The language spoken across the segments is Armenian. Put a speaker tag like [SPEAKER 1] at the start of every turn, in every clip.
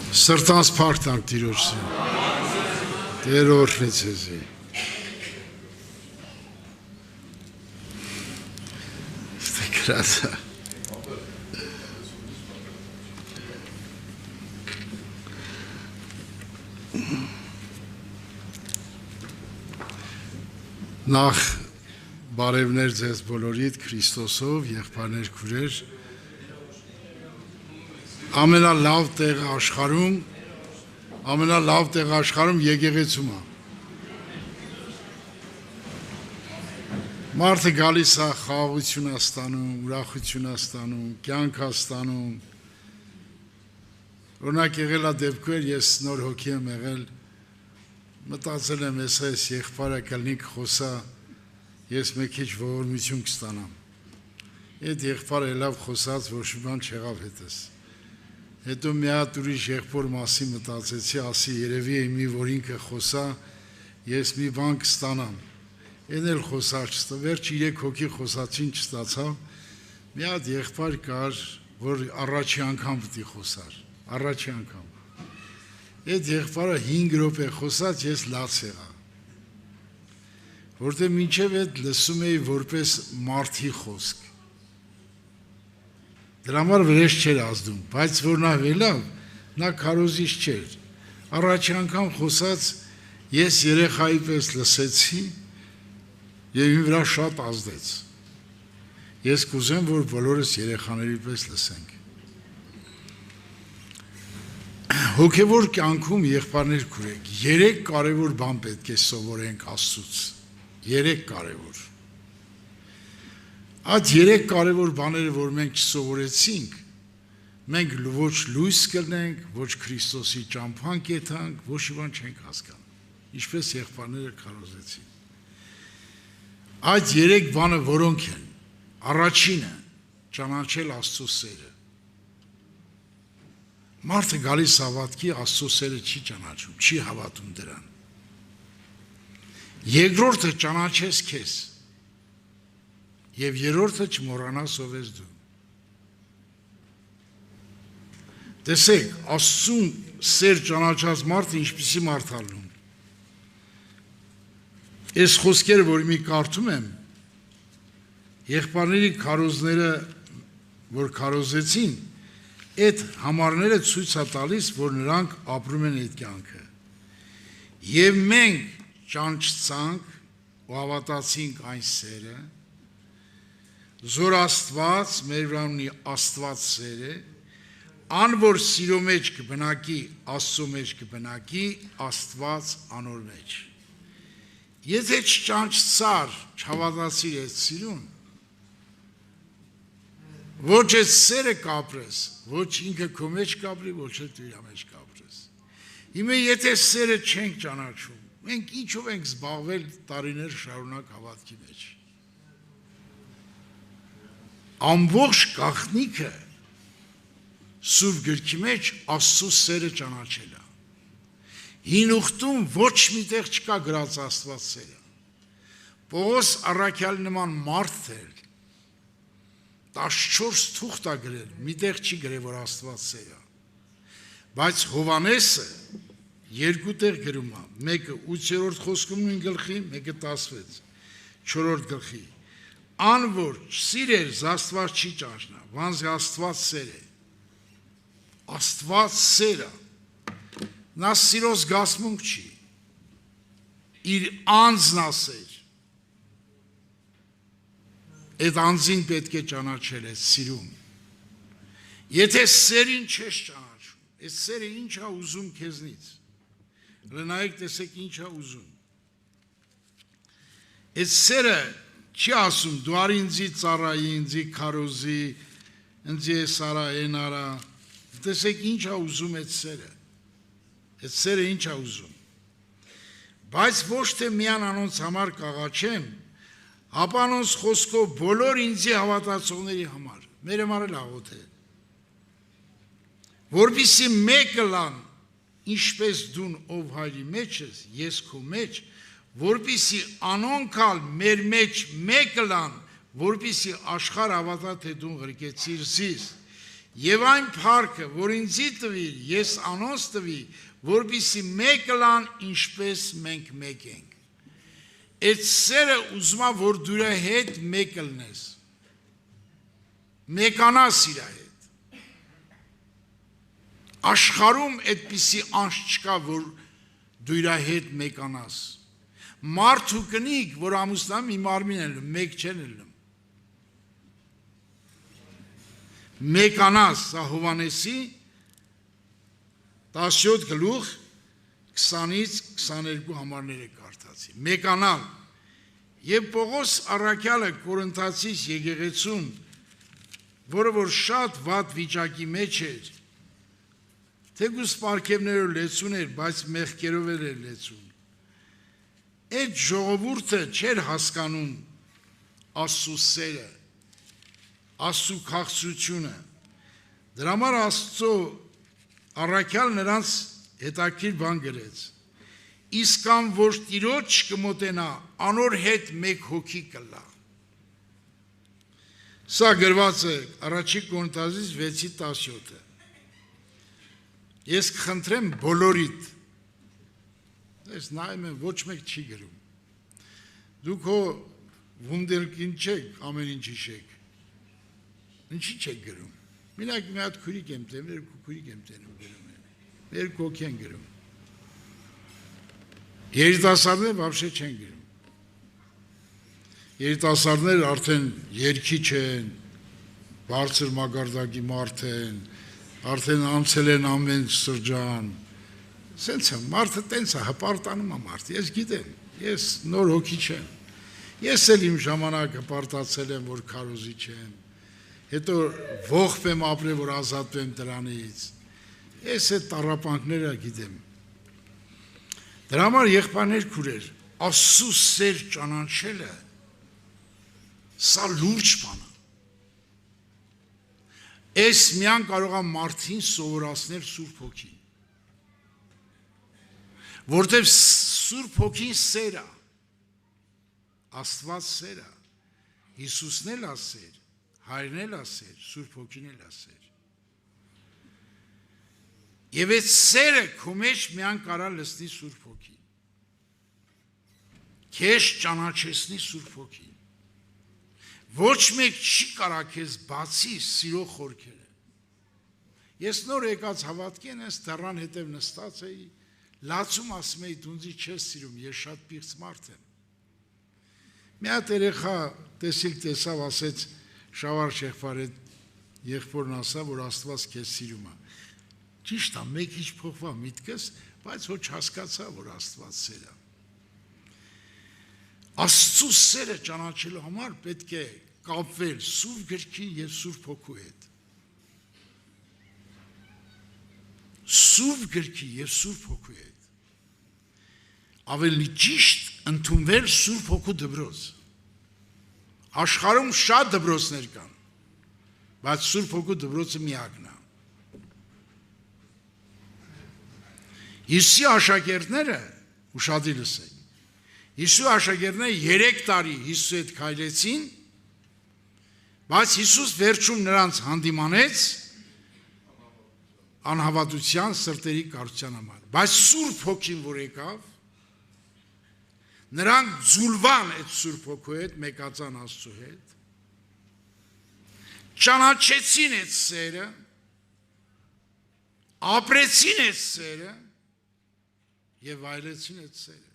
[SPEAKER 1] Սրտանց փառք տանք Տիրոջին։ Տեր օրհնի ձեզի։ Ստեքրացա։ Նախ բարևներ ձեզ բոլորիդ Քրիստոսով, եղբայրներ, քույրեր, ամենալավ տեղը աշխարհում եկեղեցում է։ Մարդը գալիս է խաղաղություն է ստանում, ուրախություն է ստանում, կյանք է ստանում։ Օրինակ եղել է դեպքեր, ես նոր հոգի եմ եղել, մտածել եմ ես եղբայրը կլինի խոսա, ես մի քիչ ողորմություն կստանամ։ Այդ եղբայրը լավ խոսած, ոչ մի բան չեղավ հետս։ Հետո մի հատ ուրիշ եղբոր մասին մտածեցի, ասի երևի է մի որ ինքը խոսա, ես մի բան կստանամ։ Էն էլ խոսար չստա, վերջ 3 հոգի խոսացին չստացավ։ Մի հատ եղբայր կար, որ առաջի անգամ պիտի խոսար, առաջի անգամ։ Այդ եղբայրը 5 րոպե խոսած, ես լաց եղա։ Որտեղ մինչև այդ լսում էի որպես մարդի խոսք։ Դրա համար վրեժ չէր ազդում, բայց որ նա վելավ, նա քարոզիչ չէր։ Առաջի անգամ խոսած, ես երեխայի պես լսեցի եւ իմ վրա շատ ազդեց։ Ես կուզեմ, որ բոլորս երեխաների պես լսենք։ Հոգևոր կյանքում եղբայրներ քուրեք, 3 կարևոր բան պետք է սովորենք Աստծուց։ 3 կարևոր։ Այդ 3 կարևոր բաները, որ մենք չսովորեցինք, մենք ոչ լույս կլինենք, ոչ Քրիստոսի ճամփան կեթանք, ոչ մի բան չենք հասկանում։ Ինչպես եղբայրները քարոզեցին։ Այդ 3 բանը որոնք են։ Առաջինը՝ ճանաչել Աստծո սերը։ Մարդը գալիս հավատքի, Աստծո սերը չի ճանաչում, չի հավատում դրան։ Երկրորդը ճանաչես քեզ։ Եվ երրորդը չմոռանաս ով ես դու։ Տեսեք, Աստծուն սեր ճանաչած մարդը ինչպիսի մարդ է լինում։ Այս խոսքերը, որ մի կարդում եմ, եղբայրների քարոզները, որ քարոզեցին, այդ համարները ցույց է տալիս, որ նրանք ապրում են այդ կյանքը։ Եվ մենք ճանաչեցանք ու հավատացինք այն սերը, զոր Աստված մեր վրա ունի Աստված սերը, ան որ սիրո մեջ կբնակի, Աստծո մեջ կբնակի, Աստված անոր մեջ։ Եթե չճանաչցար, չհավատացիր այդ սիրուն, ոչ այդ սերը կապրես, ոչ ինքը քո մեջ կապրի, ոչ էլ դու իր մեջ կապրես։ Հիմա եթե սերը չենք ճանաչում, մենք ինչով ենք զբաղվել տարիներ շարունակ հավատքի մեջ։ Ամբողջ գաղտնիքը Սուրբ գրքի մեջ Աստծո սերը ճանաչել է։ Հին ուխտում ոչ միտեղ չկա գրած Աստված սերը։ Պողոս առաքյալի նման մարդ էր, 14 թուղթ է գրել, միտեղ չի գրել, որ Աստված սեր է։ Բայց Հովհաննեսը 2 տեղ գրում է, մեկը 8-րդ խոսքում նույն գլխի, մեկը 16, 4-րդ գլխի։ Ան որ սիրեր Աստված չի ճանաչնա, վանզի Աստված սեր է։ Աստված սեր է։ Նա սիրո զգացմունք չի։ Իր անձն է սեր։ Այդ անձին պետք է ճանաչել այդ սիրում։ Եթե սերին չես ճանաչում, այդ սերը ինչ է ուզում քեզնից։ Լնայեք տեսեք ինչ է ուզում։ Այդ սերը չի ասում դու արի ինձի ծառայի, ինձի քարոզի, ինձի սարա ենարա։ Տեսեք ինչ է ուզում այդ սերը։ Այդ սերը ինչ է ուզում։ Բայց ոչ թե միան անոնց համար կաղաչեմ, ապա անոնց խոսքով բոլոր ինձի հավատացողների համար, մեր համար էլ աղոթ է, որպեսզի մեկը լան, ինչպես դուն ով հայրի մեջ ես, ես քո մեջ, որպեսզի անոնքալ մեր մեջ մեկը լան, որպեսզի աշխարհ հավատա թե դու ղրկեցիր զիս, Եվ այն փառքը, որ ինձի տվիր, ես անոնց տվի, որպեսզի մեկը լան, ինչպես մենք մեկ ենք։ Այդ սերը ուզում է, որ դու իր հետ մեկը լնես։ Մեկանաս իր հետ։ Աշխարհում այդպիսի անց չկա, որ դու իր հետ մեկանաս։ Մարդ ու կնիկ, որ ամուսնան մի մարմին են լնում, մեկ չեն լնում։ Մեկանաս, սա Հովհաննեսի 17 գլուխ 20-ից 22 համարները կարդացի։ Մեկանալ։ Եվ Պողոս առաքյալը Կորինթացիս եկեղեցում, որը որ շատ վատ վիճակի մեջ էր, թեկուզ պարգևներով լեցուն էր, բայց մեղքերով էր լեցուն։ Այդ ժողովուրդը չէր հասկանում Աստծո սերը, Աստծո քաղցրությունը։ Դրա համար Աստծո առաքյալ նրանց հետաքրքիր բան գրեց. իսկ կամ որ Տիրոջ կմոտենա, անոր հետ մեկ հոգի կլա։ Սա գրված է առաջին Կորինթացիս 6:17-ը։ Ես կխնդրեմ բոլորիդ, ես նայում եմ, ոչ մեկ չի գրում։ Դուք հո վունդերկին չեք, ամեն ինչ հիշեք։ Ինչի չեք գրում։ Մենակ մի հատ քուրիկ եմ տենում, երկու քուրիկ եմ տենում գրում եմ։ Երկու հոգի են գրում։ Երիտասարդները բավարար չեն գրում։ Երիտասարդները արդեն երկիչ են, բարձր մագարտակի մարդ են, արդեն անցել են ամեն շրջան։ Սենց է, մարդը տենց է, հպարտանում է մարդ, ես գիտեմ, ես նոր հոգի չեմ։ Ես էլ իմ ժամանակ հպարտացել եմ, որ քարոզի չեմ։ Հետո ողբ եմ ապրել, որ ազատվեմ դրանից։ Ես այդ տառապանքները գիտեմ։ Դրա համար եղբայրներ քուրեր, Աստծո սեր ճանաչելը սա լուրջ բան է։ Այս միան կարող է մարդին սովորացնել Սուրբ Հոգին։ Որտեւ Սուրբ Հոգին սեր է։ Աստված սեր է։ Հիսուսն էլ է սեր, Հայրն էլ է սեր, Սուրբ Հոգին էլ է սեր։ Եվ այդ սերը քո մեջ միան կարա լցնի Սուրբ Հոգին։ Քեզ ճանաչեցնի Սուրբ Հոգին։ Ոչ մեկ չի կարա քեզ բացի սիրո խորքերը։ Ես նոր եկած հավատքի են, ես դռան հետև նստած էի, լացում ասում էի դունձի չես սիրում, ես շատ պիղծ մարդ եմ։ Մի հատ երեխա տեսավ, ասեց Շավարժ եղբորն ասա, որ Աստված քեզ սիրում է։ Ճիշտ է, մեկ ինչ փոխվա միտքս, բայց ոչ հասկացա, որ Աստված սեր է։ Աստծո սերը ճանաչելու համար պետք է կապվել Սուրբ Գրքի եւ Սուրբ Հոգու հետ։ Սուրբ Գրքի եւ Սուրբ Հոգու հետ։ Ավելի ճիշտ ընդունվել Սուրբ Հոգու դպրոց։ Աշխարհում շատ դպրոցներ կան, բայց Սուրբ Հոգու դպրոցը միակն է։ Հիսուսի աշակերտները ուշադիր լսեք։ Հիսուսի աշակերտները 3 տարի Հիսուսի հետ քայլեցին, բայց Հիսուս վերջում նրանց հանդիմանեց անհավատության սրտերի կարծության համար։ Բայց Սուրբ Հոգին որ եկավ, նրանք ձուլվան այդ Սուրբ Հոգու հետ, մեկածան Աստծո հետ, ճանաչեցին այդ սերը, ապրեցին այդ սերը եւ այլեցին այդ սերը։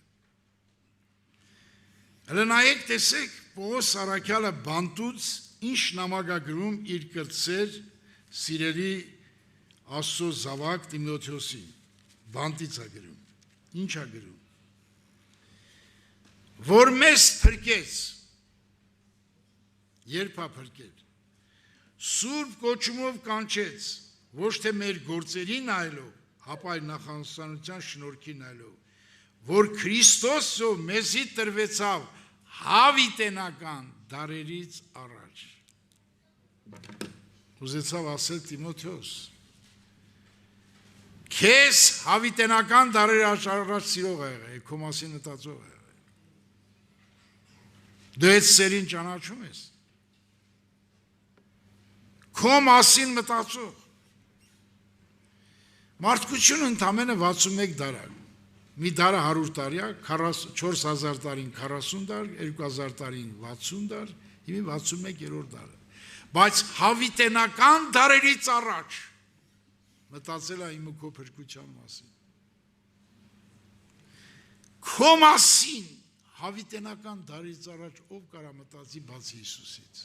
[SPEAKER 1] Հələ նայեք, տեսեք, Պողոս առաքյալը բանտուց ինչ նամակ է գրում իր կրտսեր սիրելի Աստծո զավակ Տիմոթեոսին, բանտից է գրում, ինչ է գրում, որ մեզ փրկեց, երբ է փրկել, Սուրբ կոչումով կանչեց, ոչ թե մեր գործերի նայելով, հապա այլ նախանձության շնորհքի նայելով, որ Քրիստոսով մեզի տրվեցավ հավիտենական դարերից առաջ։ Ուզեցավ ասել Տիմոթեոս, քեզ հավիտենական դարեր առաջ սիրող է եղել, քո մասին մտածող է եղել։ Դու այդ սերին ճանաչում ես։ Քո մասին մտածող։ Մարդկությունը ընդամենը 61 դար է։ Մի դարը 100 տարի է, 4000 տարին 40 դար, 2000 տարին 60 դար, հիմա 61-րդ դարը։ Բայց հավիտենական դարերից առաջ մտածել է իմ ու քո փրկության մասին։ Քո մասին հավիտենական դարից առաջ ով կարա մտածի բացի Հիսուսից։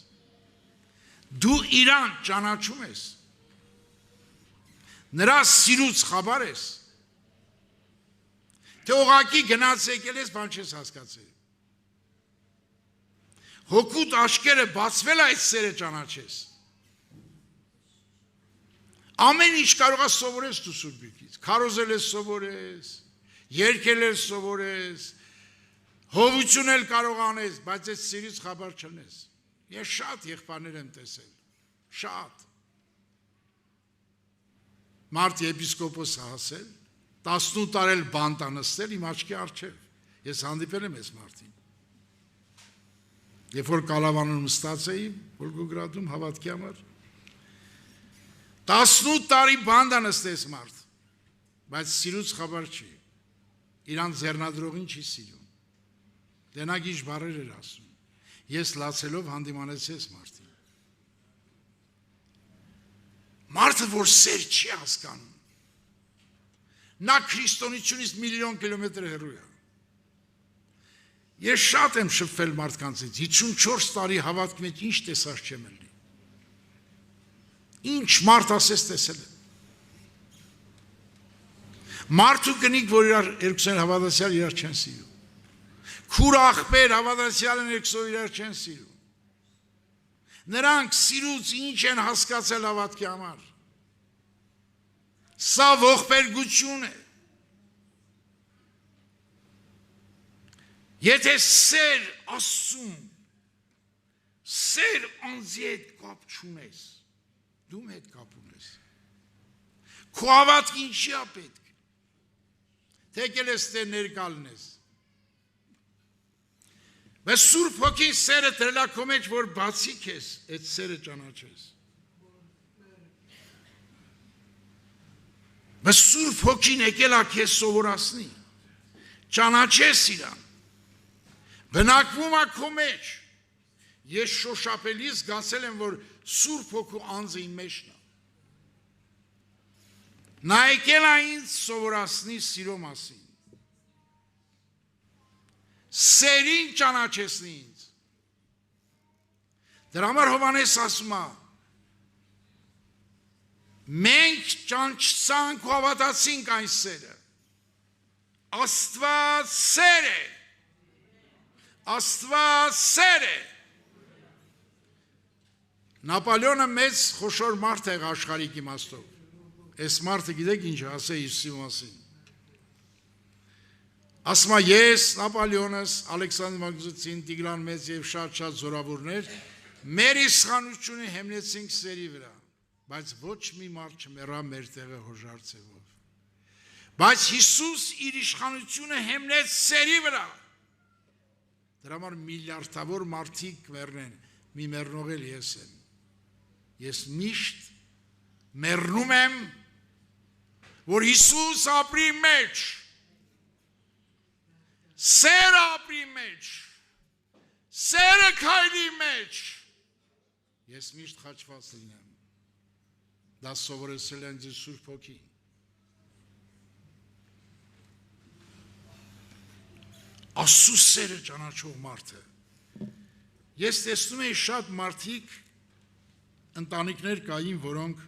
[SPEAKER 1] Դու իրան ճանաչում ես։ Նրա սիրուց խաբար ես։ Թե ուղղակի գնաց եկել ես, բան չես հասկացել։ Հոգուտ աչքերը բացվել այդ սերը ճանաչես։ Ամեն ինչ կարող ես սովորես դու Սուրբ Գրքից, քարոզել ես սովորես, երգել ես սովորես, հովություն էլ կարող անես, բայց այդ սիրից խաբար չնես։ Ես շատ եղբայրներ եմ տեսել, շատ։ Մարդ եպիսկոպոս հասել, 18 տարել բանտ անստել իմ աչքի առջև, ես հանդիպել եմ այս մարդին։ Երբ որ Կալավանում ստացեի, Վոլգոգրադում հավատքի համար, 18 տարի բանտ անստես մարդ, բայց սիրուց խաբար չի, իրան ձեռնադրողին չի սիրում, դենագիչ բարեր էր ասում, ես լացելով հանդիմանեցի այս մարդին։ Մարդը, որ սեր չի հասկանում, նա քրիստոնեությունից միլիոն կիլոմետր հեռու է։ Ես շատ եմ շփվել մարդկանցից, 54 տարի հավատքի մեջ ինչ տեսած չեմ ելնի։ Ինչ մարդ ասես տեսել եմ։ Մարդու կնիկ, որ իրար երկուսեն հավատացյալ իրար չեն սիրում։ Քուր աղբեր հավատացյալ են երկուսով իրար չեն սիրում։ Նրանք սիրուց ինչ են հասկացել հավատքի համար։ Սա ողբերգություն է։ Եթե սեր Աստծուն, սեր անձի հետ կապ չունես, դու հետ կապ ունես։ Քո հավատքը ինչի է պետք։ Թեկել ես թե ներկալնես։ Բայց Սուրբ Հոգին սերը դրել է քո մեջ, որ բացի քեզ այդ սերը ճանաչես։ Բայց Սուրբ Հոգին եկել է քեզ սովորացնի։ Ճանաչես իրան։ Բնակվում է քո մեջ։ Ես շոշափելիս զգացել եմ, որ Սուրբ Հոգու անձը իմ մեջն է։ Նա եկել է ինձ սովորացնի սիրո մասին։ Սերին ճանաչեցնի ինձ։ Դրա համար Հովհաննես ասում է. մենք ճանաչեցանք ու հավատացինք այն սերը։ Աստված սեր է։ Աստված սեր է։ Նապոլեոնը մեծ խոշոր մարդ է աշխարհիկ իմաստով։ Այս մարդը գիտեք ինչ ասե Հիսուսի մասին։ Ասում է ես, Նապոլեոնս, Ալեքսանդր Մակդոնացին, Տիգրան Մեծ եւ շատ զորավուրներ մեր իշխանությունը հիմնեցինք սերի վրա, բայց ոչ մի մարդ չմեռա մեր տեղը հոժար ձևով։ Բայց Հիսուս իր իշխանությունը հիմնեց սերի վրա։ Դրա համար միլիարդավոր մարդիկ մեռնեն, մի մեռնող էլ ես եմ։ Ես միշտ մեռնում եմ, որ Հիսուս ապրի մեջ, սերը ապրի մեջ, սերը քայլի մեջ, ես միշտ խաչված լինեմ, դա սովորեցրել են ձեզ Սուրբ Հոգին։ Աստծու սերը ճանաչող մարդը։ Ես տեսնում եմ շատ մարդիկ, ընտանիքներ կային, որոնք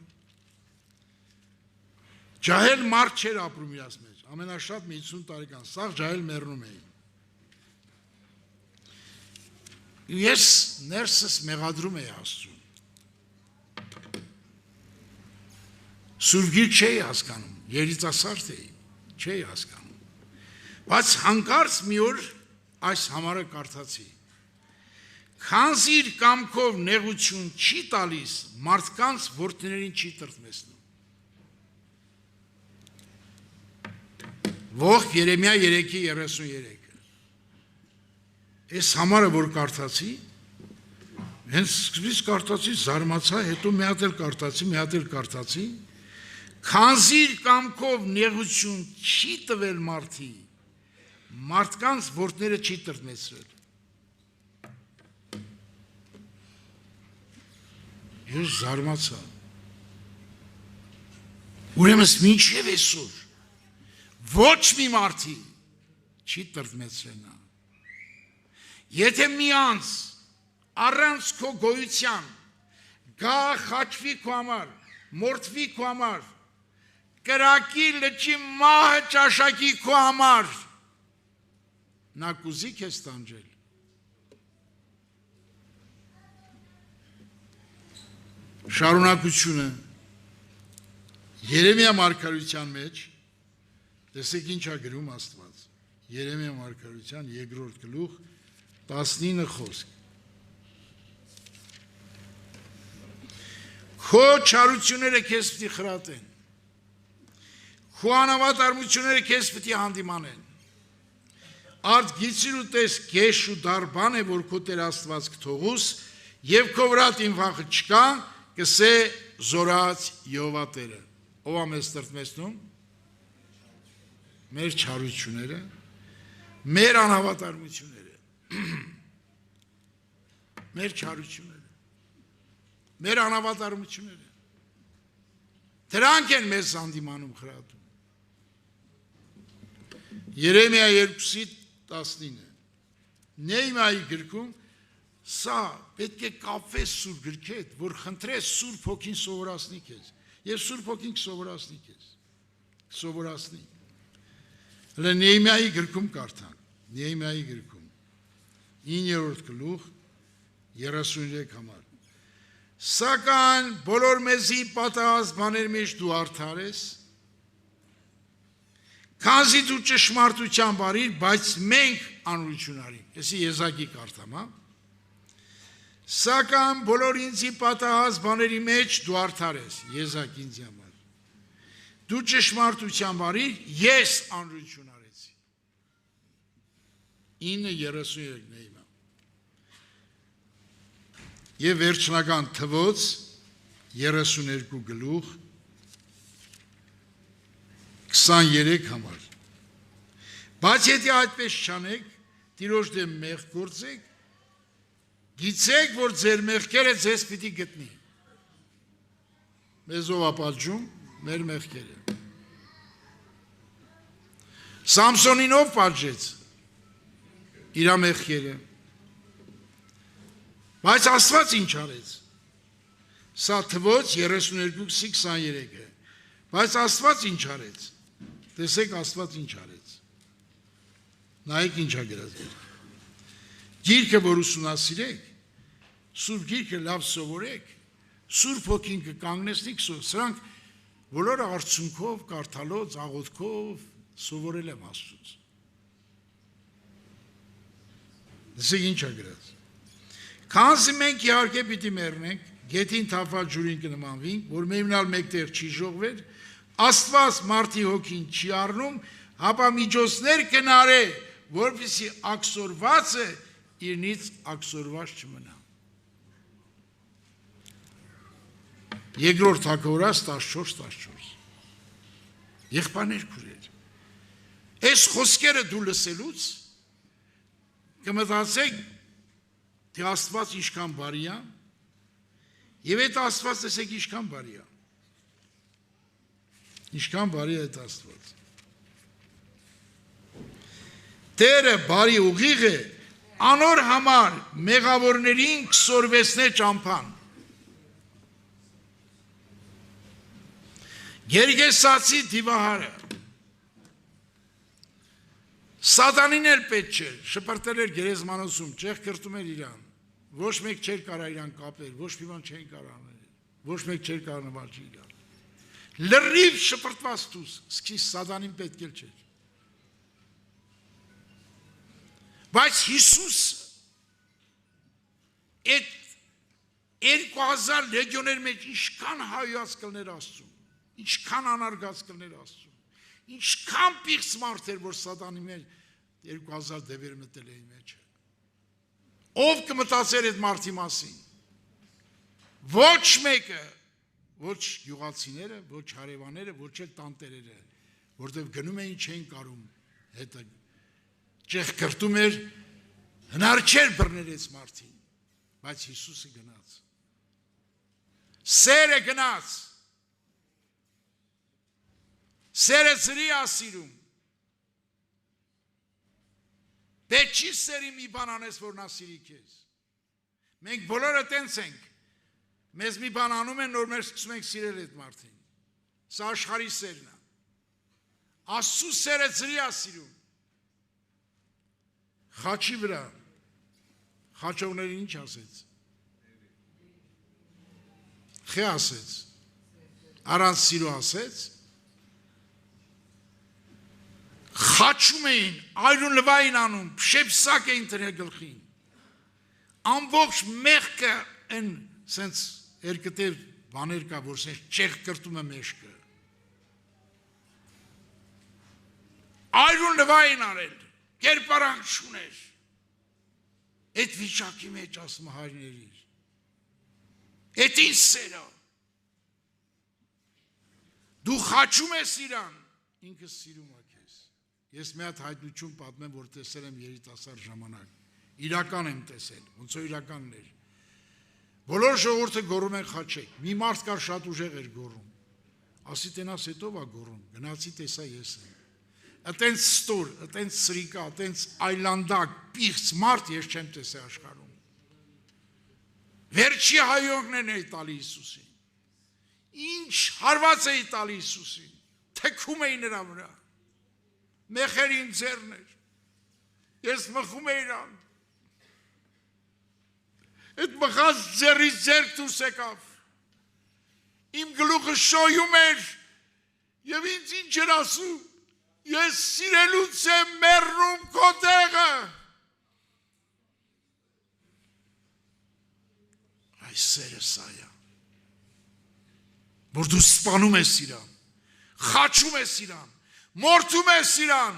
[SPEAKER 1] ջահել մարդ չէր ապրում իրաց մեջ, ամենաշատ մի 50 տարեկան, սաղ ջահել մեռնում էին։ Ես ներսս մեղադրում էի Աստծուն։ Սուրբ Գիրք չէի հասկանում, երիտասարդ էի, չէի հասկանում։ Բայց հանկարծ մի օր այս համարը կարդացի։ Քանզի իր կամքով նեղություն չի տալիս, մարդկանց որդիներին չի տրտմեցնում։ Ողջ Երեմիա 3:33։ Այս համարը որ կարդացի, Հենց սկզբից կարդացի, զարմացա, հետո մի հատ էլ կարդացի, քանզի իր կամքով նեղություն չի տվել մարդկանց որդները չի տրտմեցրել։ Ես զարմացա։ Ուրեմն մինչև այսօր ոչ մի մարդի չի տրտմեցրել նա։ Եթե մի անձ առանց քո գոյության գա խաչվի քո համար, մորթվի քո համար, կրակի լճի մահը ճաշակի քո համար, նա կուզի քեզ տանջել։ Շարունակությունը Երեմիա մարգարեության մեջ տեսեք ինչ է գրում Աստված։ Երեմիա մարգարեության 2-րդ գլուխ 19 խոսք։ Քո չարությունները քեզ պիտի խրատեն, քո անավատարմությունները քեզ պիտի հանդիմանեն։ Արդ գիծիր ու տես գեշ ու դարբան է, որ քո Տեր Աստված կթողուս, և քո վրա իմ վախը չկա, կսե զորած Եհովա Տերը։ Ով է մեզ տրտմեցնում։ Մեր չարությունները, մեր անհավատարմությունները, մեր չարությունները, մեր անհավատարմությունները, դրանք են մեզ հանդիմանում խրատում։ Երեմիա 2:19 Նեհեմիայի գրքում սա պետք է կապվես Սուրբ գրքի հետ, որ խնդրես Սուրբ Հոգին սովորացնի քեզ, եւ Սուրբ Հոգին կսովորացնի քեզ, սովորացնի։ Հələ Նեհեմիայի գրքում կարդանք, Նեհեմիայի գրքում 9-րդ գլուխ 33 համար։ Սակայն բոլոր մեզի պատահած բաներ մեջ դու արդար ես, քանզի դու ճշմարտության բարիր, բայց մենք անօրություն արինք։ Էսի Եզակի կարդամ, հա։ Սակայն բոլոր ինձի պատահած բաների մեջ դու արդար ես, Եզակ ինձի համար։ Դու ճշմարտության բարիր, ես անօրություն արեցի։ 9:33 Նեհեմիա։ Եվ վերջնական Թվոց 32 գլուխ 23 համար։ Բայց եթե այդպես չանեք, Տիրոջ դեմ մեղք գործեք, գիտեք, որ ձեր մեղքերը ձեզ պիտի գտնի։ Մեզ ով ապատժում, մեր մեղքերը։ Սամսոնին ով պատժեց իր մեղքերը։ Բայց Աստված ինչ արեց։ Սա Թվոց 32:23-ը։ Բայց Աստված ինչ արեց։ Տեսեք Աստված ինչ արեց։ Նայեք ինչ է գրած։ Գիրքը որ ուսումնասիրեք, Սուրբ գիրքը լավ սովորեք, Սուրբ Հոգին կկանգնեցնի, սրանք բոլորը արցունքով, կարդալով, աղոթքով սովորել եմ Աստծուց։ Տեսեք ինչ է գրած։ Քանզի մենք իհարկե պիտի մեռնենք, գետին թափված ջուրին կնմանվենք, որ մեմնալ մեկտեղ չի ժողվեր, Աստված մարդի հոգին չի առնում, հապա միջոցներ կնարե, որպեսզի աքսորվածը իրնից աքսորված չմնա։ Երկրորդ Թագավորաց 14:14 Եղբայրներ քուրեր, այս խոսքերը դու լսելուց կմտածեք, թե Աստված ինչքան բարի է, եւ այդ Աստված տեսեք ինչքան բարի է։ Ինչքան բարի է այդ Աստված։ Տերը բարի ուղիղ է, անոր համար մեղավորներին կսորվեցնե ճամփան։ Գերգեսացի դիվահարը Սատանին էլ պետք չէր, շպրտել էր գերեզմանոցում, ճեղ կրտում էր իրան, ոչ մեկ չէր կարա իրան կապել, ոչ մի բան չէին կարա անել, ոչ մեկ չէր կարա նվաճի իրան։ Լրիվ շպրտված դուս, սկի Սատանին պետք էլ չէր։ Բայց Հիսուս այդ 2000 լեգիոներ մեջ ինչքան հայոց կլներ Աստծուն, ինչքան անարգած կլներ Աստծուն, ինչքան պիղծ մարդ էր, որ Սատանի մեջ 2000 դևեր մտել էին մեջը։ Ով կմտածեր այդ մարդի մասին։ Ոչ մեկը, ոչ գյուղացիները, ոչ հարևանները, ոչ էլ տանտերերը, որտեղ գնում էին չէին կարում հետը ճեղքրտում էր, հնար չէր բռնել մարդին, բայց Հիսուսը գնաց, սերը գնաց, սերը ծրի ասիրում, պետք չի սերի մի բան անես, որ նա սիրի քեզ, մենք բոլորը տենց ենք, մեզ մի բան անում են, նոր մեր սկսում ենք սիրել այդ մարդին, սա աշխարհի սերն է, Աստծու սերը ծրի ասիրում, խաչի վրա, խաչողներին ինչ ասեց, խե ասեց, առանց սիրո ասեց, խաչում էին, այրուն լվային անում, փշեպսակ էին տրել գլխին, ամբողջ մեղքը են սենց երկտև բաներ կա, որ սենց չեղ կրտում է մեջքը, այրուն լվային արել, կերպարանք չուներ, այդ վիճակի մեջ ասում հայրների, այդ ինչ սերա, դու խաչում ես իրան, ինքս սիրում է քեզ, ես մի հատ հայտնություն պատմեմ, որ տեսել եմ երիտասարդ ժամանակ, իրական եմ տեսել, ոնց որ իրականն էր, բոլոր ժողովուրդը գոռում են խաչեք, մի մարդ կար շատ ուժեղ էր գոռում, ասի տենաս հետով է գոռում, գնացի տեսա ես եմ, ըտենց ստոր, ըտենց սրիկա, ըտենց այլանդակ, պիղծ մարդ ես չեմ տեսել աշխարհում, վերջի հայողներն էի տալի Հիսուսին, ինչ հարված էի տալի Հիսուսին, թեքում էի նրա վրա, մեխերին ձեռներ, ես մխում էի իրան, այդ մխած ձեռից ձեռք դուրս եկավ, իմ գլուխը շոյում էր, և ինձ ինչ էր ասում, ես սիրելուց եմ մեռնում քո տեղը, այս սերը սա է, որ դու սպանում ես իրան, խաչում ես իրան, մորթում ես իրան,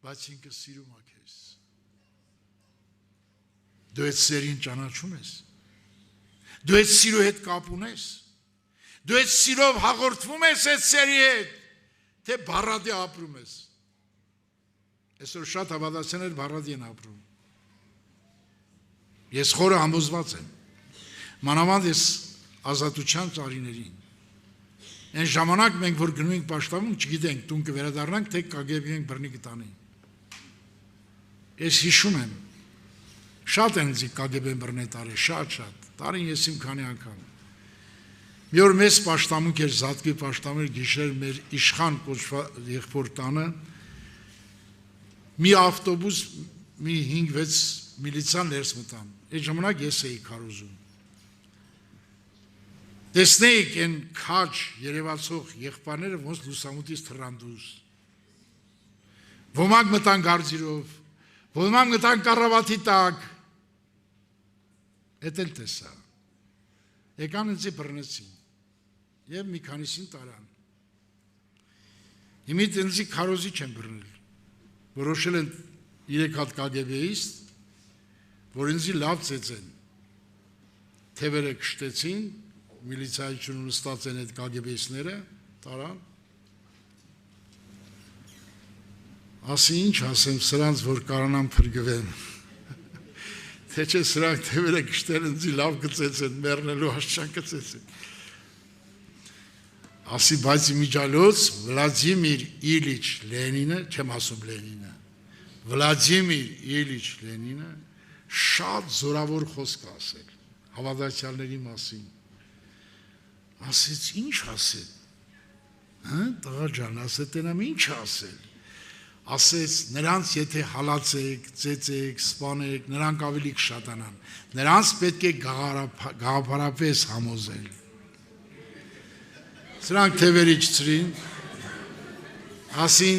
[SPEAKER 1] բայց ինքը սիրում է քեզ, դու այդ սերին ճանաչում ես, դու այդ սիրո հետ կապ ունես, դու այդ սիրով հաղորդվում ես այդ սերի հետ, թե բառադի ապրում ես, այսօր շատ հավատացյալներ բառադի են ապրում, ես խորը համոզված եմ, մանավանդ ես ազատության տարիներին, այն ժամանակ մենք որ գնում ենք պաշտպանում, չգիտենք, տուն կվերադառնանք, թե կագեբի ենք բռնի կտանի, ես հիշում եմ, շատ են ձի կագեբեն բռնել տարի, շատ, տարին ես իմ քանի անգամ, մի օր մեզ պաշտամունք էր, զատկի պաշտամունք գիշեր մեր իշխան կոչված եղբոր տանը, մի ավտոբուս, մի 5-6 միլիցան ներս մտան, այդ ժամանակ ես էի քարոզում, տեսնեիք են քաչ երևացող եղբայրները ոնց լուսամուտից թռան դուրս, ոմանք մտան գարձիրով, ոմանք մտան կառավատի տակ, էդ էլ տեսա, եկան ինձի բռնեցին, և մի քանիսին տարան, հիմիտ ինձի քարոզի չեն բռնել, որոշել են 3 հատ կագեբեիստ, որ ինձի լավ ծեծեն, թևերը կշտեցին, միլիցայություն նստած են այդ կագեբեիստները, տարան, ասի ինչ ասեմ սրանց, որ կարանամ փրկվեմ, թե չէ սրանք թևերը կշտել ինձի լավ կծեցեն, մեռնելու հաշճան կծեցեն, ասի բայց իմիջալոց Վլադիմիր Իլիչ Լենինը, չեմ ասում Լենինը, Վլադիմիր Իլիչ Լենինը շատ զորավոր խոսք ասել, հավատացյալների մասին, ասեց ինչ ասել, տղա ջան, ասեց տենամ ինչ ասել, ասեց նրանց եթե հալացեք, ծեծեք, սպանեք, նրանք ավելի կշատանան, նրանց պետք է գաղափարապես համոզել, սրանք թևերի չծրին, ասին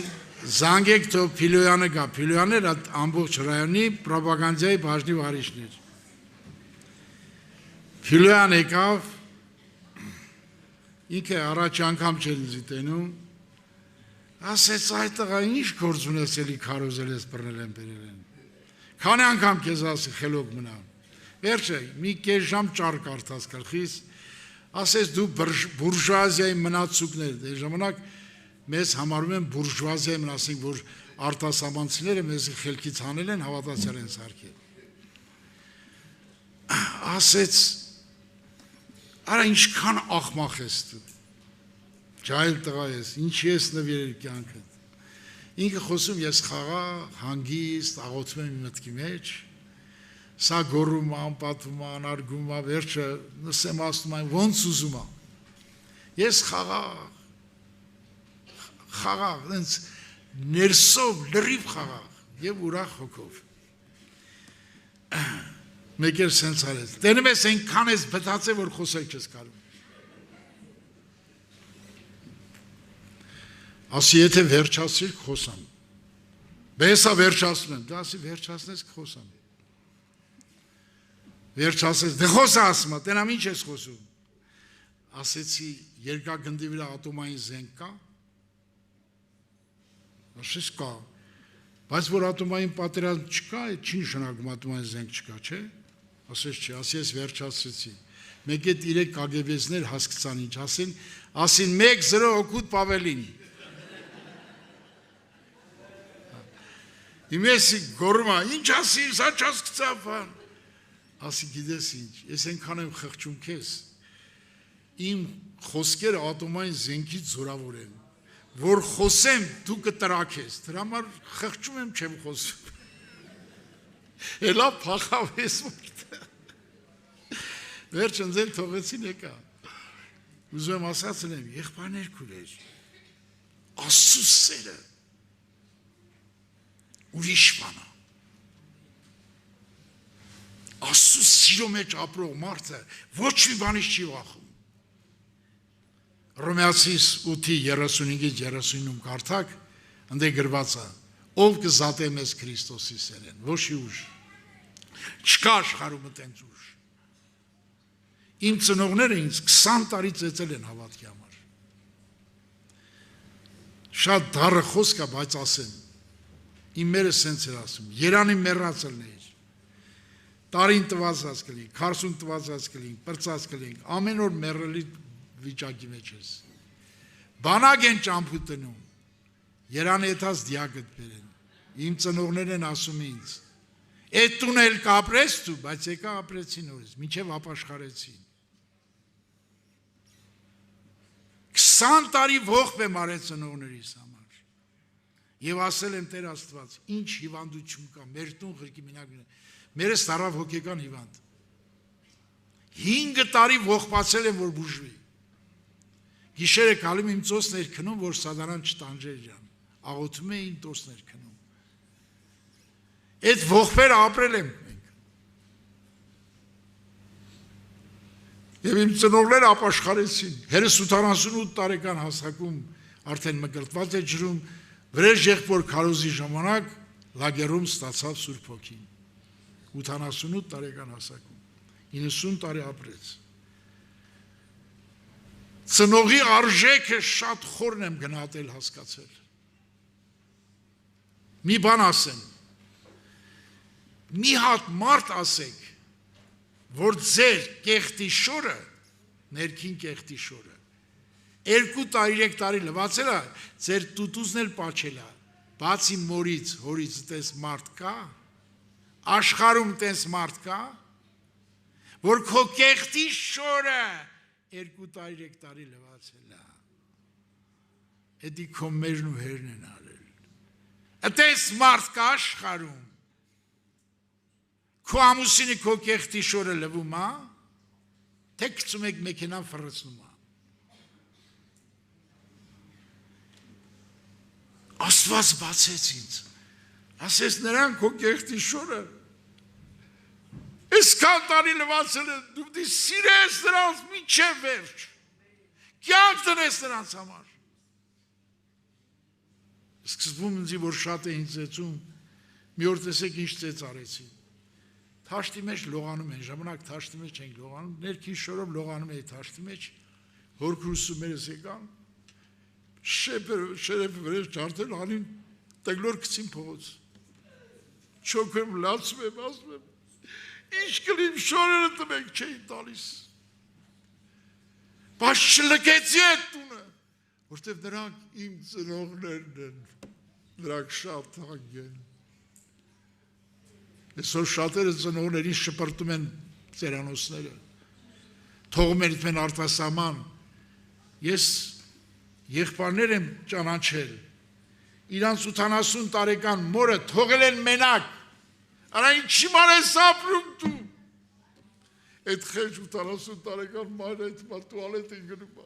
[SPEAKER 1] զանգեք թո Փիլոյանը գա, Փիլոյաններ ամբողջ ռայոնի պրոպագանդայի բաժնի վարիչներ, Փիլոյան եկավ, ինքը առաջ անգամ չեր ինձի տենում, ասեց այդ տղա ինչ գործ ունես էլի քարոզել ես բռնել են բերել են, քանի անգամ քեզ ասի խելոք մնա, Վերջը, մի կես ժամ ճար կարդաց գլխիս, ասես դու բուրժուազիայի մնացուկներ, դե ժամանակ մեզ համարում են բուրժուազիայի մնացինք, որ արտասահմանցիները մեզ խելքից հանել են, հավատացյալ են սարքել։ Ասեց, արա ինչքան աղմախ ես դու, ջահել տղա ես, ինչի ես նվիրել կյանքդ։ Ինքը խոսում ես խաղաղ, հանգիստ, աղոթում եմ մտքի մեջ, սա գոռում է, անպատվում է, անարգում է, վերջը նսեմ ասում այն ոնց ուզում է։ Ես խաղաղ, դենց ներսով, լրիվ խաղաղ և ուրախ հոգով։ Մեկ էլ սենց արեց, տենում ես ենքան ես բտած է, որ խոսել չես կարում։ Ասի եթե վերջացրիլ խոսամ, բեսա վերջացնում եմ, դա ասի վերջացնես կխոսամ։ Վերջացես, դե խոսա ասում է, տենամ ինչ ես խոսում։ Ասեցի երկրագնդի վրա ատոմային զենք կա, ասես կա, բայց որ ատոմային պատերազմ չկա, չի նշանակում ատոմային զենք չկա, չէ, ասես չի, ասի ես վերջացրեցի, մեկ էտ իրեք կագեբեզներ հասկցան ինչ, ասին 1-0 օգուտ Պավելին, իմ եսի գորմա, ինչ ասի, սա չասկցավան, ասի գիդես ինչ, ես ենքան եմ խղճում կեզ, իմ խոսքերը ատոմային զենքից զորավոր են, որ խոսեմ դու կտրակ ես, դրա համար խղճում եմ չեմ խոսում, էլա պախավ ես մորդ, վերջ ընձել թողեցին եկա, ուզում եմ ասացել եմ, եղբարներ կուրեր, Աստծու սերը, ուրիշ բանա, Աստծու սիրո մեջ ապրող մարդը ոչ մի բանից չի վախում։ Հռոմեացիս 8:35-39 կարդակ, ընդ է գրված է, ով կզատե մեզ Քրիստոսի սերեն, ոչ ուժ, չկա աշխարհում տենց ուժ։ Իմ ծնողները ինձ 20 տարի ծեծել են հավատքի համար։ Շատ դառը խոսք է, բայց ասեմ, իմ մերը սենց էր ասում, երանի մեռածելն էիր, տարին տվածած կլինք, 40 տվածած կլինք, պրծած կլինք, ամեն օր մեռելի վիճակի մեջ ես, բանակ են ճամփու տնում, երանի եթաց դիագտ բերեն, իմ ծնողներ են ասում ինձ, էդ տուն էլ կապրես դու, բայց եկա ապրեցին օրես, մինչև ապաշխարեցին, 20 տարի ողբ եմ արել ծնողներիս համար, և ասել եմ Տեր Աստված, ինչ հիվանդություն կա, մեր տուն ղրկի մինակ, մերս տարավ հոգեկան հիվանդ, 5 տարի ողբացել եմ, որ բուժվի, գիշերը կալում իմ ծոսներ քնում, որ սադանան չտանջեր իրան, աղոթում է իմ ծոսներ քնում, այդ ողբերը ապրել եմ մենք, և իմ ծնողները ապաշխարեցին, 38 տարեկան հասակում արդեն մկրտված է ջրում, վրեժ եղբոր քարոզի ժամանակ լագերում ստացավ Սուրբ Հոգին, 88 տարեկան հասակում, 90 տարի ապրեց, ծնողի արժեքը շատ խորն եմ գնահատել հասկացել, մի բան ասեմ, մի հատ մարդ ասեք, որ ձեր կեղտի շորը, ներքին կեղտի շորը, 2 տարի, 3 տարի լվացել է, ձեր տուտուզն էլ պաչել է, բացի մորից, հորից տես մարդ կա, աշխարում տես մարդ կա, որ քո կեղտի շորը 2 տարի, 3 տարի լվացել է, էդի քո մերն ու հերն են արել, տես մարդ կա աշխարում, քո ամուսինը քո կեղտի շորը լվում է, թե գցում եք մեքենան ֆռցնում է, Աստված բացեց ինձ, ասես նրան քո կեղտի շորը, այսքան տարի լվացել է, դու դի սիրես նրանց մինչև վերջ, կյանք տնես նրանց համար, սկզբում ինձի, որ շատ էին ծեծում, մի օր տեսեք ինչ ծեծ արեցին, թաշտի մեջ լողանում են, ժամանակ թաշտի մեջ ենք լողանում, ներքին շորով լողանում էի թաշտի մեջ, հորքրուսումերս եկան, շերեփը վրեջ ջարդել, հանին տեգլոր կցին փողոց, չոք եմ, լացում եմ, ասում եմ, Ինչ կլիմ շորերը տվեք չէին տալիս։ Բայց չլկեցի այդ տունը, որտև նրանք իմ ծնողներն են, նրանք շատ հանգ են։ Այսօր շատերը ծնողներին շպրտում են ծերանոցները, թողում են իդմեն արտասահման։ Ես եղբայրներ եմ ճանաչել, իրանց 80 տարեկան մորը թողել են մենակ, արա ինչի ման ես ապրում դու, այդ խեջ 80 տարեկան մայրը այդ մա տուալետ են գնում,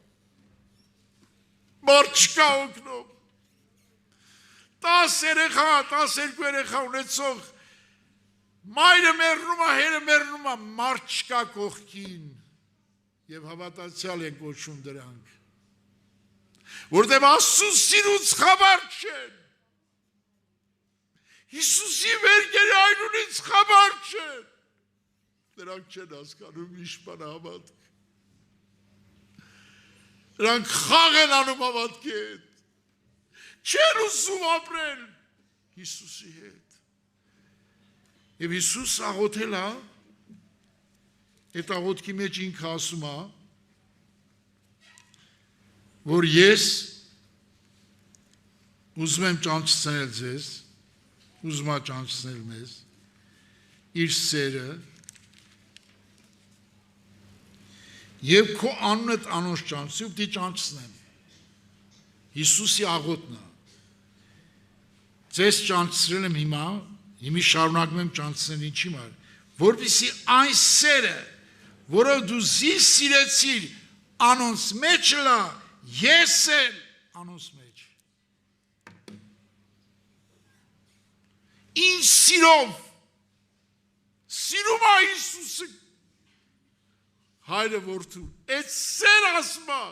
[SPEAKER 1] մարդ չկա օգնում, 10 երեխա, 12 երեխա ունեցող, մայրը մեռնում է, հերը մեռնում է, մարդ չկա կողքին, և հավատացյալ ենք ոչում դրանք, որտև Աստծու սիրուց խաբար չեն, Հիսուսի վերքերի այնունից խաբար չեն, նրանք չեն հասկանում իշպան հավատք, նրանք խաղ են անում հավատքի հետ, չեն ուզում ապրել Հիսուսի հետ, և Հիսուս աղոթել է, այդ աղոթքի մեջ ինքը ասում է, որ ես ուզում եմ ճանչցնել ձեզ, ուզում է ճանչցնել մեզ, իր սերը, և քո անունդ անոնց ճանչցի, ու պիտի ճանչցնեմ, Հիսուսի աղոթն է, ձեզ ճանչցրել եմ հիմա, հիմի շարունակում եմ ճանչցնել ինչի մար, որպեսզի այն սերը, որով դու զիս սիրեցիր, անոնց մեջ լա, ես էլ անոնց մեջ, ինչ սիրով, սիրում է Հիսուսը, հայրը որդուն, այդ սեր ասմա,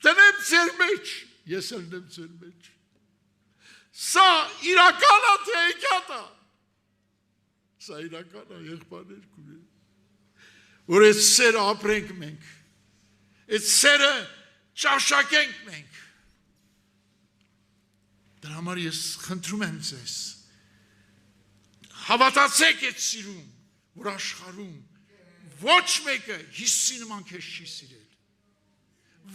[SPEAKER 1] տնեմ ձեր մեջ, ես էլ նեմ ձեր մեջ, սա իրական է թե եկյատ է, սա իրական է եղբայրներ կուրե, որ այդ սերը ապրենք մենք, այդ սերը ճաշակենք մենք, դրա համար ես խնդրում եմ ձեզ, հավատացեք այդ սիրում, որ աշխարհում ոչ մեկը Հիսուսի նման քեզ չի սիրել,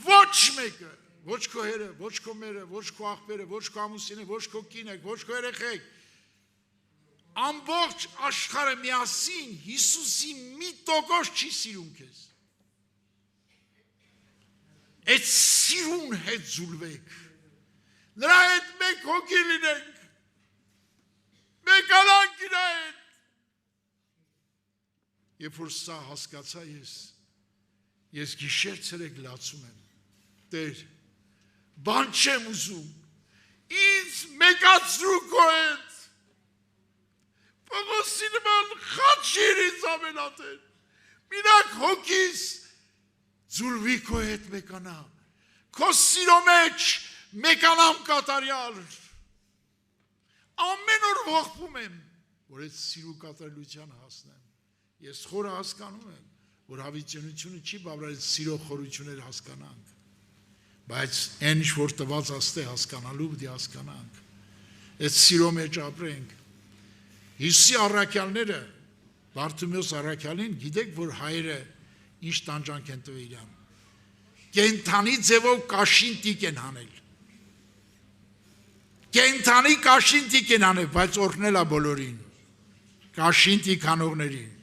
[SPEAKER 1] ոչ մեկը, ոչ քո հերը, ոչ քո մերը, ոչ քո աղբերը, ոչ քո ամուսինը, ոչ քո կինը, ոչ քո երեխեք, ամբողջ աշխարհը միասին Հիսուսի 1% չի սիրում քեզ, այդ սիրուն հետ զուլվեք, նրա հետ մեկ հոգի լինենք, մեկ անանք իրա հետ, երբ որ սա հասկացա ես գիշեր ցերեկ լացում եմ, Տեր, բան չեմ ուզում, ինձ մեկացրու քո հետ, Պողոսի նման խաչիր ինձ ամենատեր, մինակ հոգիս զուլվի քո հետ մեկանա, քո սիրո մեջ մեկանամ կատարյալ, ամեն օր ողբում եմ, որ այդ սիրու կատարելության հասնեմ, ես խորը հասկանում եմ, որ հավիտենությունը չի բավարար այդ սիրո խորությունները հասկանանք, բայց այն ինչ որ տված աստե հասկանալու պիտի հասկանանք, այդ սիրո մեջ ապրենք, Հիսուսի առաքյալները, Բարթիմեոս առաքյալին, գիտեք, որ հայերը ինչ տանջանք են տվել իրան, կենդանի ձևով կաշին տիկ են հանել, կենդանի կաշին տիկ են հանել, բայց օրհնել է բոլորին, կաշին տիկ հանողներին,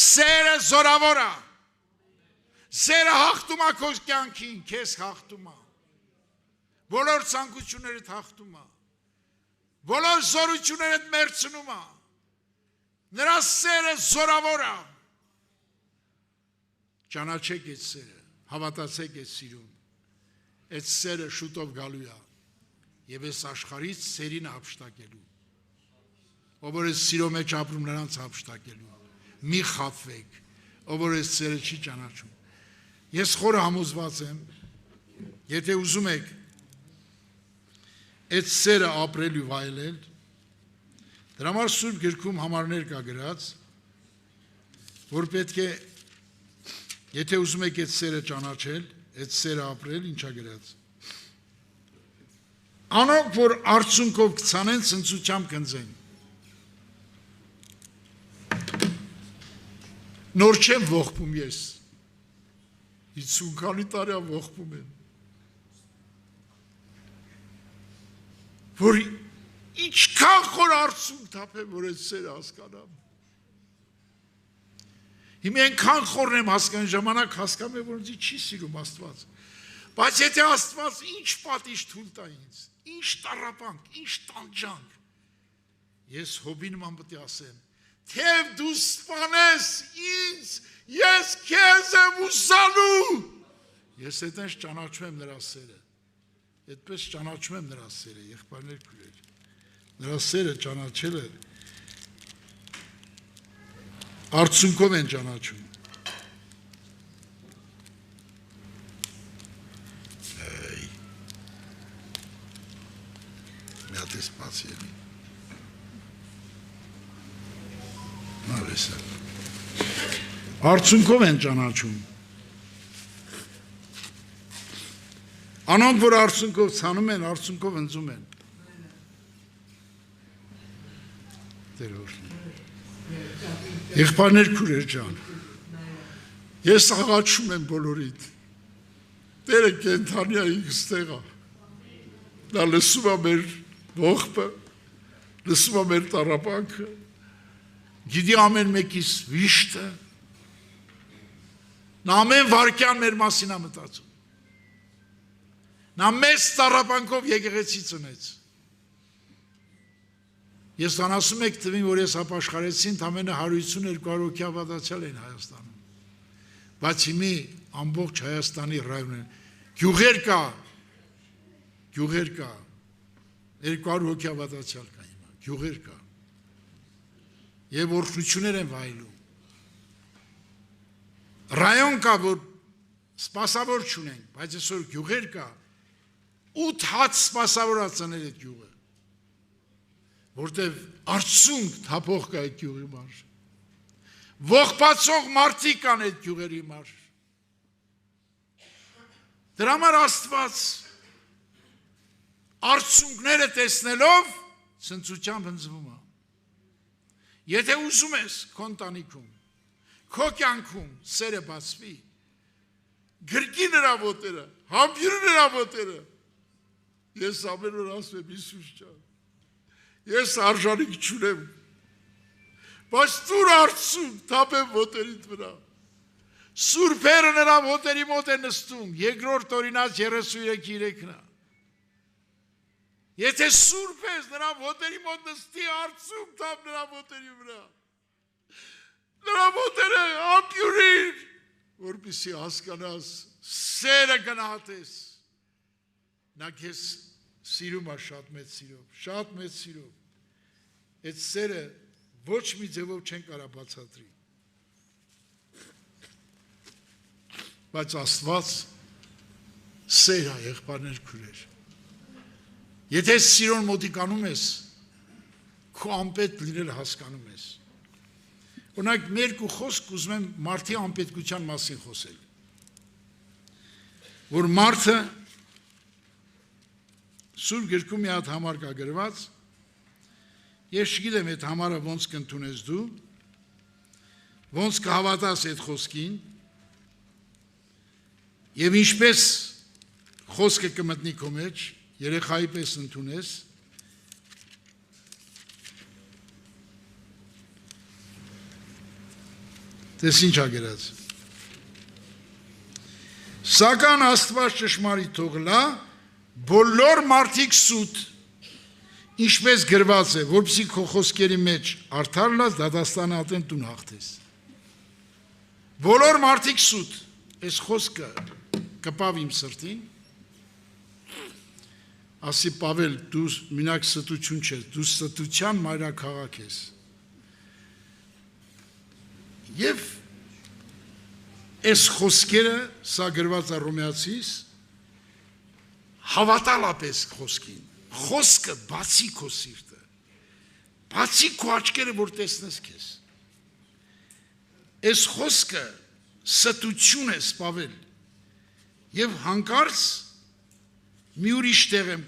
[SPEAKER 1] սերը զորավոր է, սերը հաղթում է քո կյանքին, քեզ հաղթում է, բոլոր ցանկություններդ հաղթում է, բոլոր զորություններդ մերցնում է, նրա սերը զորավոր է, ճանաչեք այդ սերը, հավատացեք այդ սիրուն, այդ սերը շուտով գալու է, և այս աշխարհից սերին հափշտակելու, ով որ այս սիրո մեջ ապրում նրանց հափշտակելու, մի խաբվեք, ով որ այս սերը չի ճանաչում, ես խորը համոզված եմ, եթե ուզում եք այդ սերը ապրել ու վայելել, դրա համար Սուրբ գրքում համարներ կա գրած, որ պետք է, եթե ուզում եք այդ սերը ճանաչել, այդ սերը ապրել, ինչա գրած, անոնք, որ արցունքով կցանեն, ցնծությամբ կընծեն, Նոր չեմ ողբում ես, 50 քանի տարի ողբում եմ, որ ինչքան խոր արցում թափեմ, որ այդ սերը հասկանամ, հիմա ենքան խորն եմ հասկան ժամանակ հասկանում եմ, որ ինձ չի սիրում Աստված, բայց եթե Աստված ինչ պատիժ թույլ տա ինձ, ինչ տառապանք, ինչ տանջանք, ես հոբի նման պետք է ասեմ, թեև դու սպանես ինձ, ես քեզ եմ ուսանում, ես այդպես ճանաչում եմ նրա սերը, այդպես ճանաչում եմ նրա սերը, եղբայրներ քույրեր, նրա սերը ճանաչելը արդյունքով են ճանաչում։ Մի հատ ես բացի եմ։ Նարեսը։ Արդյունքով են ճանաչում։ Անոնք, որ արդյունքով ցանում են, արդյունքով ընձում են։ Տեր օրհնի։ Եղբայրներ քույրեր ջան, ես աղաչում եմ բոլորիդ, Տերը կենդանի է ինքս տեղա, նա լսում է մեր ողբը, լսում է մեր տառապանքը, գիտի ամեն մեկիս վիշտը, նա ամեն վարկյան մեր մասին է մտածում, նա մեծ տառապանքով եկեղեցի ծնեց, ես անասում եք տվին, որ ես ապաշխարեցի ընդամենը 152 հոգի ավադացյալ են Հայաստանում, բայց հիմի ամբողջ Հայաստանի ռայոն են, գյուղեր կա, 200 հոգի ավադացյալ կա հիմա, գյուղեր կա, և օրհնություններ են վայելում, ռայոն կա, որ սպասավոր չունենք, բայց այսօր գյուղեր կա, 8 հատ սպասավոր է ծնել այդ գյուղը, որտև արդյունք թափող կա այդ գյուղի մար, ողբացող մարդիկ կան այդ գյուղերի մար, դրա համար Աստված արդյունքները տեսնելով ցնծությամբ հնձվում է, եթե ուզում ես քո ընտանիքում, քո կյանքում սերը բացվի, գրկի նրա ոտերը, համբյուրի նրա ոտերը, ես ամեն օր ասում եմ Հիսուս ջան, ես արժանիք չունեմ, բայց դուր արդյունք թափեմ ոտերիդ վրա, սուրբերը նրա ոտերի մոտ է նստում, երկրորդ օրինաց 33:3-ն է, եթե սուրբ ես նրա ոտերի մոտ նստի արդյունք թափ նրա ոտերի վրա, նրա ոտերը համբյուրիր, որպեսզի հասկանաս, սերը գնահատես, նա քեզ սիրում է շատ մեծ սիրով, այդ սերը ոչ մի ձևով չեն կարա բացատրի, բայց Աստված սեր է եղբայրներ քույրեր, եթե սիրուն մոտիկանում ես, քո անպետ լինել հասկանում ես, օրինակ մեր կու խոսք ուզում եմ մարդի անպետքության մասին խոսել, որ մարդը Սուրբ գրքում մի հատ համար կա գրված, ես չգիտեմ այդ համարը ոնց կընդունես դու, ոնց կհավատաս այդ խոսքին, և ինչպես խոսքը կմտնի քո մեջ, երեխայի պես ընդունես, տես ինչ ա գրած, սակայն Աստված ճշմարիտ թող լա, բոլոր մարդիկ սուտ, ինչպես գրված է, որպեսզի քո խոսքերի մեջ արդար լաս դատաստանը ատեն տուն հաղթես։ Բոլոր մարդիկ սուտ, այս խոսքը կպավ իմ սրտին, ասի Պավել, դու մինակ ստություն չես, դու ստության մայրաքաղաք ես։ Եվ այս խոսքերը, սա գրված է Հռոմեացիս, հավատալապես խոսքին, խոսքը բացի քո սիրտը, բացի քո աչքերը, որ տեսնես քեզ, այս խոսքը ստություն է սպավել, և հանկարծ մի ուրիշ տեղ եմ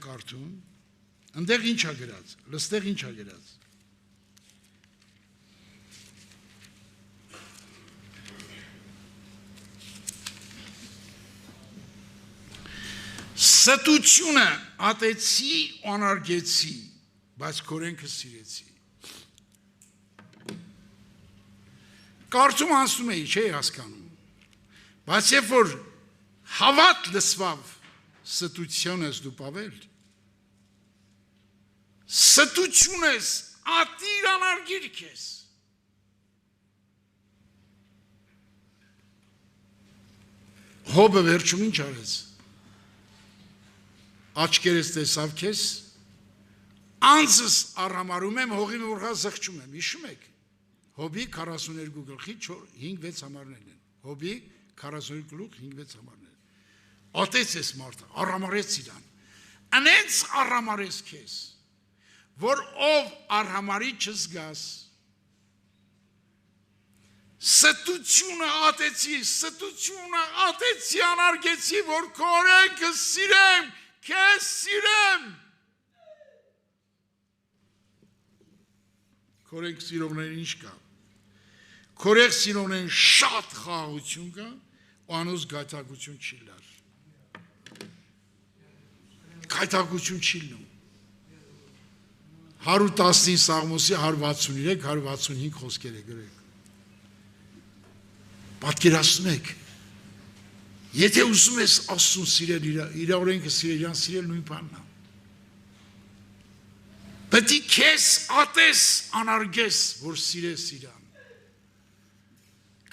[SPEAKER 1] կարդում, ընդեղ ինչ ա գրած, լստեղ ինչ ա գրած, Ստությունը ատեցի ու անարգեցի, բայց քորենքը սիրեցի։ Կարծում անցնում էի, չէի հասկանում, բայց երբ որ հավատ լսվավ ստություն ես դու Պավել, ստություն ես ատիր անարգիր քեզ, Հոբը վերջում ինչ արեց, աչքերս տեսավ քեզ, անձս առհամարում եմ, հողի մորխա զղջում եմ, հիշում եք, Հոբի 42 գլխի 5-6 համարներն են, Հոբի 42 գլուխ 5-6 համարներ, ատեց ես մարդը, առհամարեց իրան, անենց առհամարեց քեզ, որ ով առհամարի չզգաս, ստությունը ատեցի անարգեցի, որ քորենքը սիրեմ, քեզ սիրեմ, քորենք սիրողներին ինչ կա, քորենք սիրողներին շատ խաղաղություն կա, ու անոց գայթակղություն չի լար, գայթակղություն չի լում, 119 Սաղմոսի 163-165 խոսքեր է գրեք, պատկերացնում եք, եթե ուզում ես Աստծուն սիրել, իր օրենքը սիրել, իրան սիրել նույն բանն է, պետք է քեզ ատես անարգես, որ սիրես իրան,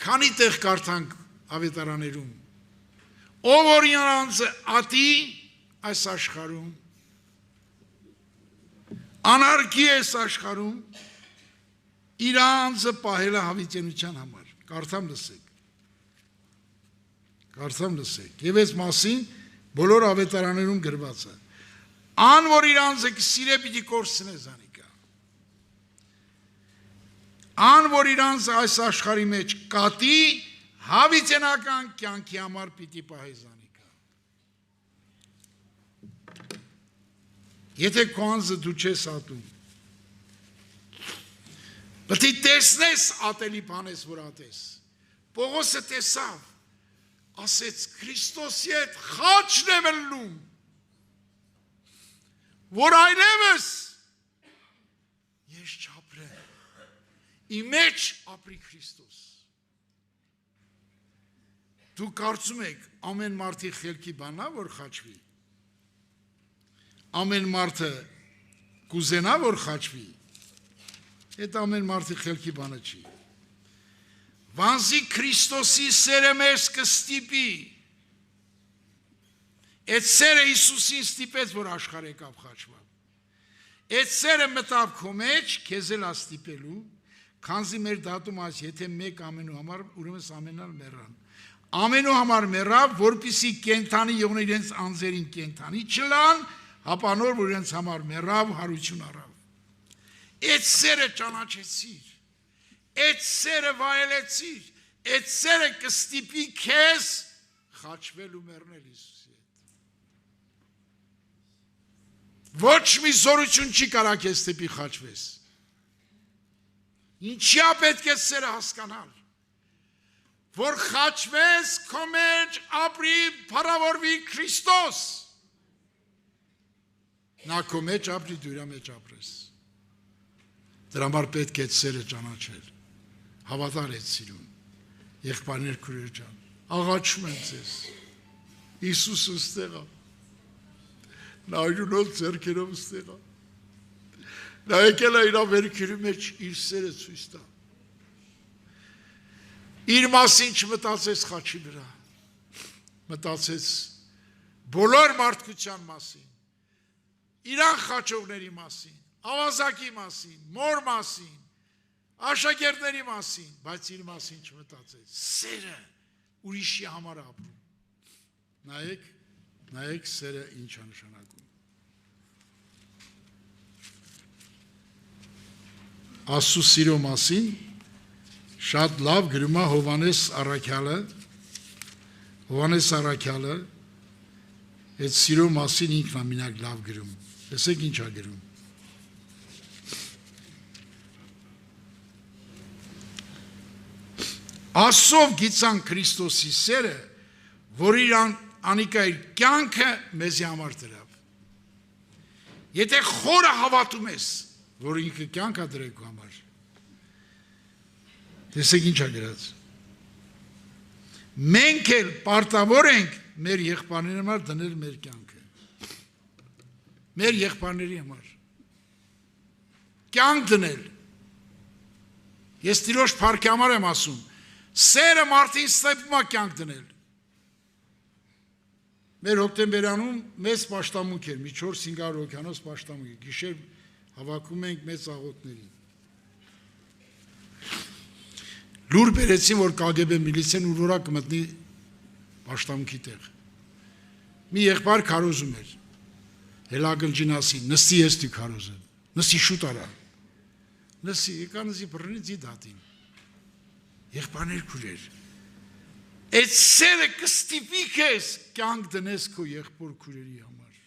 [SPEAKER 1] քանի տեղ կարդանք ավետարաներում, ով որ իր անձը ատի այս աշխարհում, անարգի այս աշխարհում, իր անձը պահել է հավիտենության համար, կարդամ լսեք, և այս մասին բոլոր ավետարաներում գրված է, ան որ իր անձը կսիրե պիտի կորսնե զանիկա, ան որ իր անձը այս աշխարհի մեջ կատի, հավիտենական կյանքի համար պիտի պահի զանիկա, եթե քո անձը դու չես ատում, պետք է տեսնես ատելի բան ես, որ ատես, Պողոսը տեսավ, ասեց Քրիստոսի հետ խաչն եմ ելնում, որ այլևս ես չապրեմ, իմ մեջ ապրի Քրիստոս, դու կարծում եք ամեն մարդի խելքի բանա, որ խաչվի, ամեն մարդը կուզենա, որ խաչվի, այդ ամեն մարդի խելքի բանը չի, Վանզի Քրիստոսի սերը մեզ կստիպի, այդ սերը Իսուսին ստիպեց, որ աշխարհ եկավ խաչվավ, այդ սերը մտավ քո մեջ, քեզ էլ ստիպելու, քանզի մեր դատում այս, եթե մեկ ամենու համար, ուրեմն ամենալ մեռան, ամենու համար մեռավ, որպեսզի կենդանի եղուն իրենց անձերին կենդանի չլան, հապա նոր որ իրենց համար մեռավ, հարություն առավ, այդ սերը ճանաչեցիր, այդ սերը վայելեցիր, այդ սերը կստիպի քեզ խաչվել ու մեռնել Իսուսի հետ, ոչ մի զորություն չի կարող քեզ ստիպի խաչվես, ինչի պետք է սերը հասկանալ, որ խաչվես քո մեջ ապրի փառավորվի Քրիստոս, նա քո մեջ ապրի, դու իր մեջ ապրես, դրա համար պետք է սերը ճանաչել, հավատալ այդ սիրուն, եղբայրներ քույրեր ջան, աղաչում եմ ձեզ, Իսուսը ստեղ է, նա այրունով ձեռքերով ստեղ է, նա եկել է իր վերքերի մեջ իր սերը ցույց տա, իր մասին չմտածեց խաչի վրա, մտածեց բոլոր մարդկության մասին, իրան խաչողների մասին, ավազակի մասին, մոր մասին, աշակերտների մասին, բայց իր մասին չմտածեց, սերը ուրիշի համար ապրում, նայեք սերը ինչ է նշանակում, Աստծու սիրո մասին շատ լավ գրում է Հովհաննես առաքյալը, այդ սիրո մասին ինքն է մենակ լավ գրում, տեսեք ինչ է գրում, Աստծով գիտցան Քրիստոսի սերը, որ իրան անիկա իր կյանքը մեզի համար դրավ։ Եթե խորը հավատում ես, որ ինքը կյանք է դրել քո համար, տեսեք ինչ ա գրած։ Մենք էլ պարտավոր ենք մեր եղբայրների համար դնել մեր կյանքը։ Մեր եղբայրների համար կյանք դնել։ Ես Տիրոջ փառքի համար եմ ասում, սերը մարդին ստիպում է կյանք դնել։ Մեր հոկտեմբերանում մեծ պաշտամունք էր, մի 400-500 հոգյանոց պաշտամունք, գիշեր հավաքում ենք մեծ աղոթների։ Լուր բերեցին, որ KGB միլիցիան ուրորա կմտնի պաշտամունքի տեղ։ Մի եղբայր քարոզում էր, հելագրջին ասին, նստի ես դի քարոզը, նստի շուտ արա, նստի, եկանզի բռնի ձի դատին, եղբայրներ քուրեր, այդ սերը կստիպի քեզ կյանք դնես քո եղբոր քուրերի համար։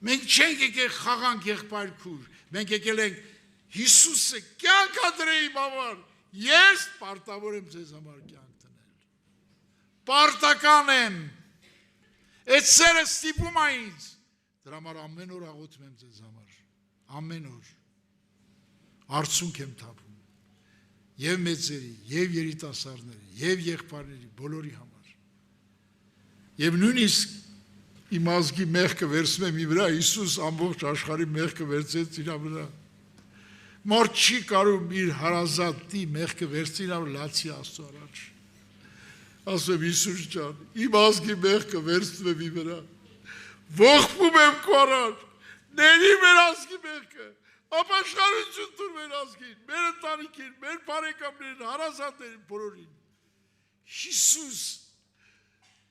[SPEAKER 1] Մենք չենք եկել խաղանք եղբայր քուր, մենք եկել ենք Հիսուսը կյանք ադրե իմ համար, ես պարտավոր եմ ձեզ համար կյանք դնել, պարտական եմ, այդ սերը ստիպում է ինձ, դրա համար ամեն օր աղոթում եմ ձեզ համար, ամեն օր, արցունք եմ թափում, և մեծերի, և երիտասարդների, և եղբայրների, բոլորի համար, և նույնիսկ իմ ազգի մեղքը վերցում եմ ի վրա, Հիսուս ամբողջ աշխարհի մեղքը վերցրեց իր վրա, մարդ չի կարում իր հարազատի մեղքը վերցին ավ լացի Աստծո առաջ, ասում եմ Հիսուս ջան, իմ ազգի մեղքը վերցնում եմ ի վրա, ողբում եմ քո առաջ, ների մեր ազգի մեղքը, ապաշխարություն տուր մեր ազգին, մեր ընտանիքին, մեր բարեկամներին, հարազատներին, բոլորին, Հիսուս,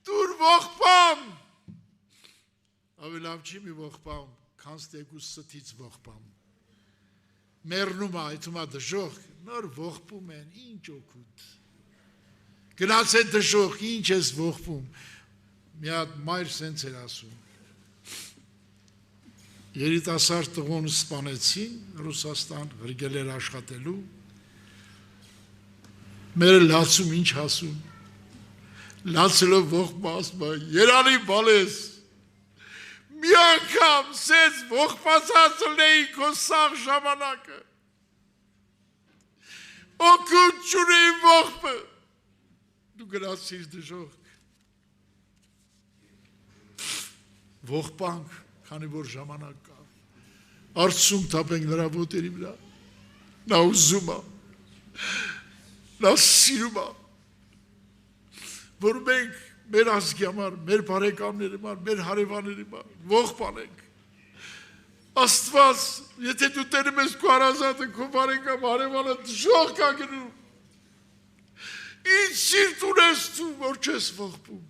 [SPEAKER 1] տուր ողբամ, ավելի լավ չի մի ողբամ, քան ստեգու ստից ողբամ, մերնում է, այդում է դժող, նոր ողբում են, ինչ օգուտ, գնաց է դժող, ինչ ես ողբում, մի հատ մայր սենց էր ասում, երիտասարդ տղոն սպանեցին, Ռուսաստան, հրգել էր աշխատելու, մերը լացում ինչ ասում, լացելով ողբում ասում է, երանի բալես, մի անգամ սենց ողբացած լեի քո սաղ ժամանակը, օգուտ չունեի ողբը, դու գրացիր դժող, ողբանք, քանի որ ժամանակ կա, արցունք թափենք նրա ոտերի վրա, նա ուզում է, նա սիրում է, որ մենք մեր ազգի համար, մեր բարեկամների համար, մեր հարևանների համար, ողբան ենք, Աստված, եթե դու տենում ես քո հարազատը, քո բարեկամ հարևանը դժող կա գնում, ինչ սիրտ ունես դու, որ չես ողբում,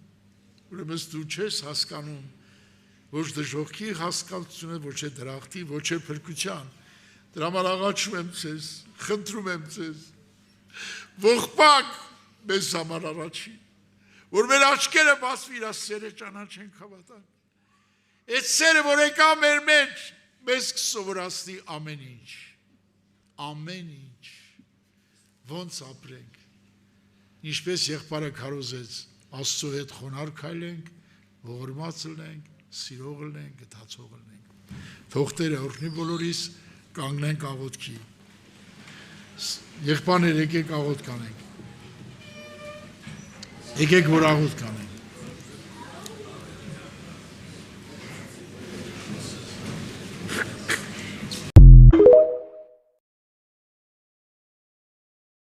[SPEAKER 1] ուրեմն դու չես հասկանում, ոչ դժողքի հասկացությունը, ոչ է դրախտի, ոչ է փրկության, դրա համար աղաչում եմ ձեզ, խնդրում եմ ձեզ, ողբակ մեզ համար առաջին, որ մեր աչքերը բացվի իր սերը ճանաչենք հավատանք, այդ սերը, որ եկա մեր մեջ, մեզ կսովորացնի ամեն ինչ, ոնց ապրենք, ինչպես եղբայրը քարոզեց, Աստծո հետ խոնարհ քայլենք, ողորմած լինենք, սիրող լինենք, գթացող լինենք, թող Տերը օրհնի բոլորիս, կանգնենք աղոթքի, եղբայրներ եկեք աղոթ կանենք, եկեք որ աղոթ կանենք,